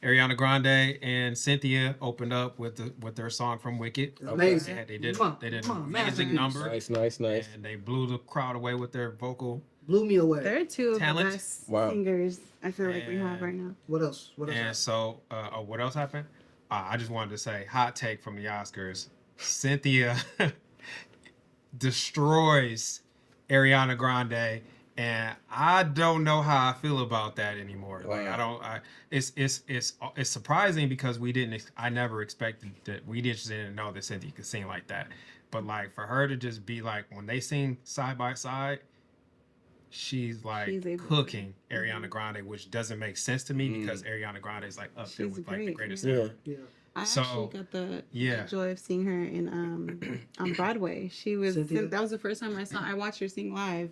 Ariana Grande and Cynthia opened up with their song from Wicked. Amazing. Yeah, they did Come an on, amazing number. Nice. And they blew the crowd away with their vocal Blew me away. They're two of talent. the best singers I feel like we have And- right now. What else? What else? And happened? so, what else happened? I just wanted to say, hot take from the Oscars: Cynthia destroys Ariana Grande, and I don't know how I feel about that anymore. Like I don't. It's surprising because I never expected that. We just didn't know that Cynthia could sing like that. But like for her to just be like when they sing side by side, she's like cooking Ariana Grande, which doesn't make sense to me because Ariana Grande is like up there with like the greatest ever. Yeah. I So, actually got the yeah. joy of seeing her in on Broadway. She was Cynthia? that was the first time I watched her sing live.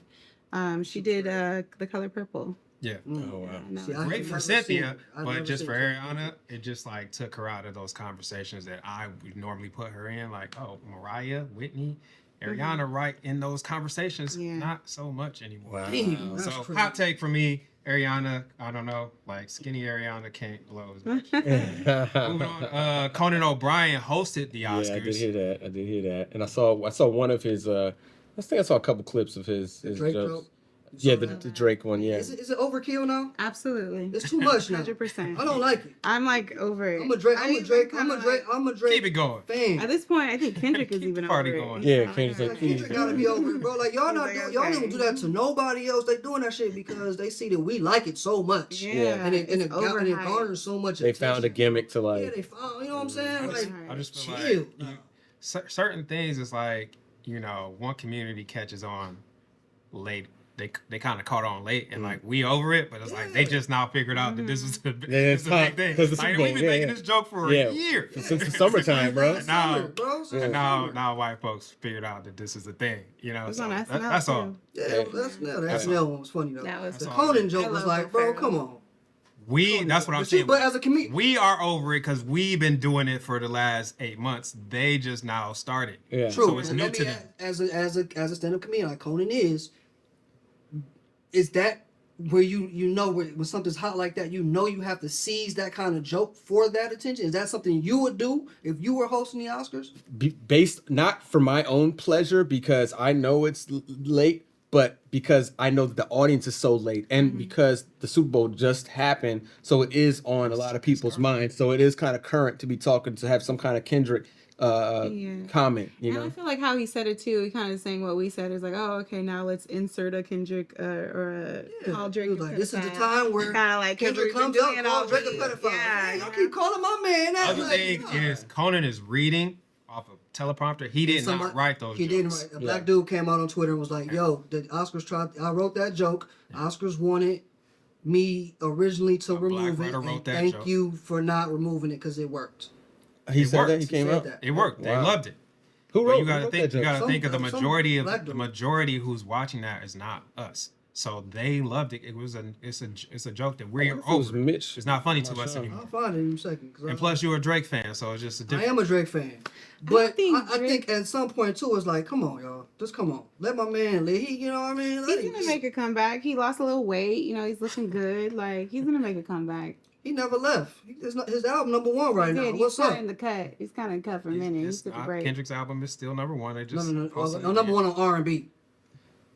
She did The Color Purple. Yeah. Oh wow. No, See, I Great have for never Cynthia, seen it. I've but never just seen for it. Ariana, it just like took her out of those conversations that I would normally put her in. Like, oh, Mariah, Whitney, Ariana, right in those conversations. Yeah. not so much anymore. Wow. Damn, So that's crazy. hot take for me, Ariana. I don't know, like skinny Ariana can't blow as much. Moving on, Conan O'Brien hosted the Oscars. Yeah, I did hear that. And I saw one of his I think I saw a couple clips of his Drake jokes. joke? Yeah, the Drake one, yeah. Is it overkill now? Absolutely. It's too much now. 100%. I don't like it. I'm like over it. I'm a Drake Keep it going. fan. At this point, I think Kendrick is Keep even the party over going. it. Yeah, He's Kendrick's like, like, Kendrick gotta be over it, bro. Like y'all not He's like, y'all okay. don't do that to nobody else. They doing that shit because they see that we like it so much. Yeah, And it it's overhyped. garners so much They attention. found a gimmick to Yeah, like they found, you know what I'm saying? Like, I just feel chill. like certain things is like one community catches on late. They kind of caught on late and like we over it, but it's like they just now figured out that this is the it's big thing. because the Like, Super we've Bowl, been making this joke for a year. since the summertime, bro. Now- Summer, bro. And now white folks figured out that this is the thing, It's So on SNL that's all. too. Yeah, the SNL one was funny though. That was The funny. Conan joke I was love like, Will bro, Ferrell. come on. That's what I'm But you- saying. but as a comedian, We are over it because we've been doing it for the last 8 months. They just now started. Yeah. true. So it's and new let to me them. as a stand-up comedian like Conan is that where you know when something's hot like that, you have to seize that kind of joke for that attention? Is that something you would do if you were hosting the Oscars? Based not for my own pleasure because I know it's late, but because I know that the audience is so late and because the Super Bowl just happened, so it is on a lot of people's minds. So it is kind of current to be talking to have some kind of Kendrick comment, you And I know. feel like how he said it too. He kind of saying what we said is like, oh, okay, now let's insert a Kendrick or a Paul Drake. He was like, this is the time where kind of like Kendrick comes been up, doing call all Drake a these- pedophile. Yeah, Y'all keep calling my man that. Other thing is Conan is reading off of teleprompter. He did not write those He jokes. didn't write. A black dude came out on Twitter and was like, yo, the Oscars tried. I wrote that joke. Oscars wanted me originally to remove it. writer wrote And that thank joke. you for not removing it because it worked. He It said worked. that he He came said out. that. It worked. They Wow. loved it. Who But wrote? you gotta who wrote think. that You joke? gotta think of the Some majority black of the dude. majority who's watching that is not us. So they loved it. It's a joke that we're What if it was over. Mitch? It's not funny to Not us sure. anymore. I'll find it in a second. 'Cause And plus, you're a Drake fan, so it's just a I different. am a Drake fan. But think I Drake- think at some point too, it's like, come on, y'all. Just come on. Let my man live. You know what I mean? Let He's him- gonna make a comeback. He lost a little weight. He's looking good. Like he's gonna make a comeback. He never left. His album number 1 right now. He's What's kind up? of in the cut. He's kind of cut for a minute. He's took a break. Kendrick's album is still number one. They No, just no. posted No, it number again. 1 on R&B.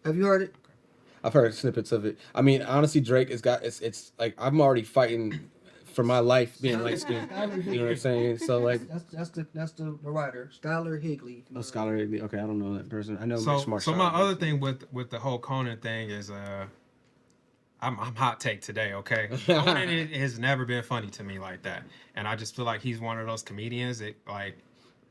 Have you heard it? I've heard snippets of it. I mean, honestly, Drake has got it's like I'm already fighting for my life being light skinned. You know what I'm saying? So like, That's the writer, Skylar Higley. a scholar. Okay, I don't know that person. I know Mitch So Marshall. my other thing with the whole Conan thing is I'm hot take today, okay? Conan has never been funny to me like that, and I just feel like he's one of those comedians that like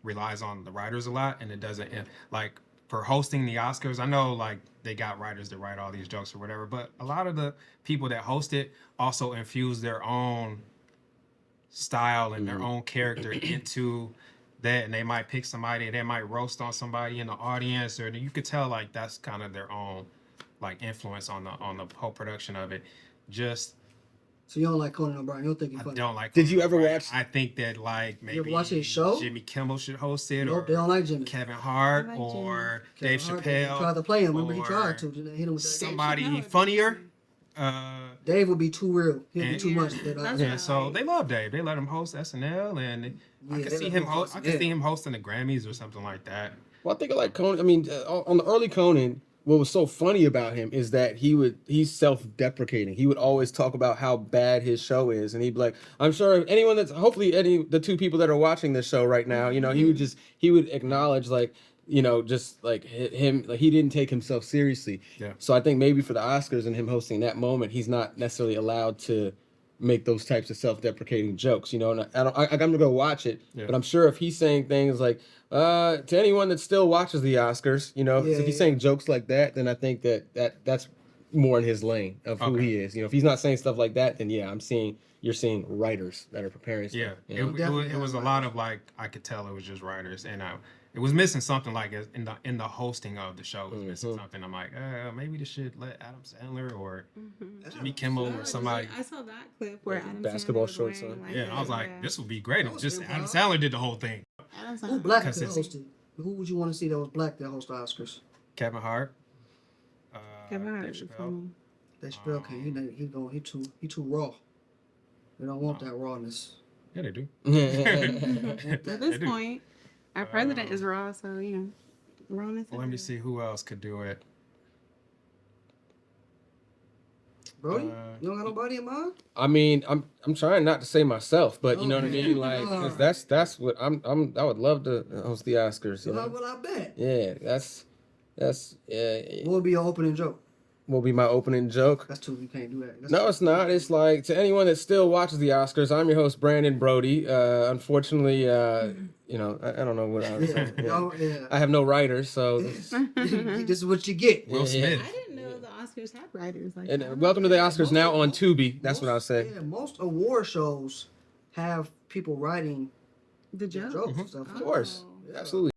relies on the writers a lot, and it doesn't like for hosting the Oscars. I know like they got writers that write all these jokes or whatever, but a lot of the people that host it also infuse their own style and their own character into that, and they might pick somebody, they might roast on somebody in the audience, or you could tell like that's kind of their own like influence on the whole production of it. Just So you don't like Conan O'Brien? You don't think he's I funny? don't like. Did you ever O'Brien. watch- I think that like maybe ever watch his show? Jimmy Kimmel should host it, Nope, or they don't like Jimmy. Kevin Hart, I like or Kevin Dave Hart, Chappelle. They tried to play him. Remember, he or tried to. They hit him with that. somebody Chappelle. funnier. Dave would be too real. He'd be And- too much. That's Yeah, right. so they love Dave. They let him host SNL, and I Yeah, could they see let him. him host I could it. see him hosting the Grammys or something like that. Well, I think like Conan. I mean, on the early Conan, what was so funny about him is that he's self-deprecating. He would always talk about how bad his show is, and he'd be like, "I'm sure anyone that's hopefully the two people that are watching this show right now, he would acknowledge like." Just like him, like he didn't take himself seriously. Yeah. So I think maybe for the Oscars and him hosting that moment, he's not necessarily allowed to make those types of self-deprecating jokes. And I'm gonna go watch it, Yeah. but I'm sure if he's saying things like, to anyone that still watches the Oscars, if he's saying jokes like that, then I think that's more in his lane of who Okay. he is. If he's not saying stuff like that, then yeah, you're seeing writers that are preparing stuff. Yeah, you know? it was a lot of like I could tell it was just writers, and it was missing something like in the hosting of the show. It was missing something. I'm like, maybe they should let Adam Sandler or Jimmy Kimmel or somebody. I saw that clip where Adam Basketball Sandler was shorts wearing, on. like, Yeah, and I was like, yeah. this would be great if was just good, Adam bro. Sandler did the whole thing. Adam Who Sandler. black Because that it's- hosted? Who would you want to see that was black that host the Oscars? Kevin Hart. Kevin Hart Dave is Chappelle. funny. That Chappelle can he too raw. They don't want that rawness. Yeah, they do. At They this do. point, our president is raw, so rawness. Let me see who else could do it. Brody, you don't got nobody in mind? I mean, I'm trying not to say myself, but you know what I Okay. mean. Like 'cause that's what I would love to host the Oscars. You know? Well, I bet. Yeah, that's What would be your opening joke? will be my opening joke. That's too. You can't do that. No, it's not. It's like to anyone that still watches the Oscars. I'm your host, Brandon Brody. Unfortunately, I don't know what I was saying. Yeah. I have no writers, so. This is what you get. Will Smith. I didn't know the Oscars had writers like And that. welcome to the Oscars now on Tubi. That's what I'll say. Yeah, most award shows have people writing The joke. jokes and stuff. Of course, Oh. absolutely.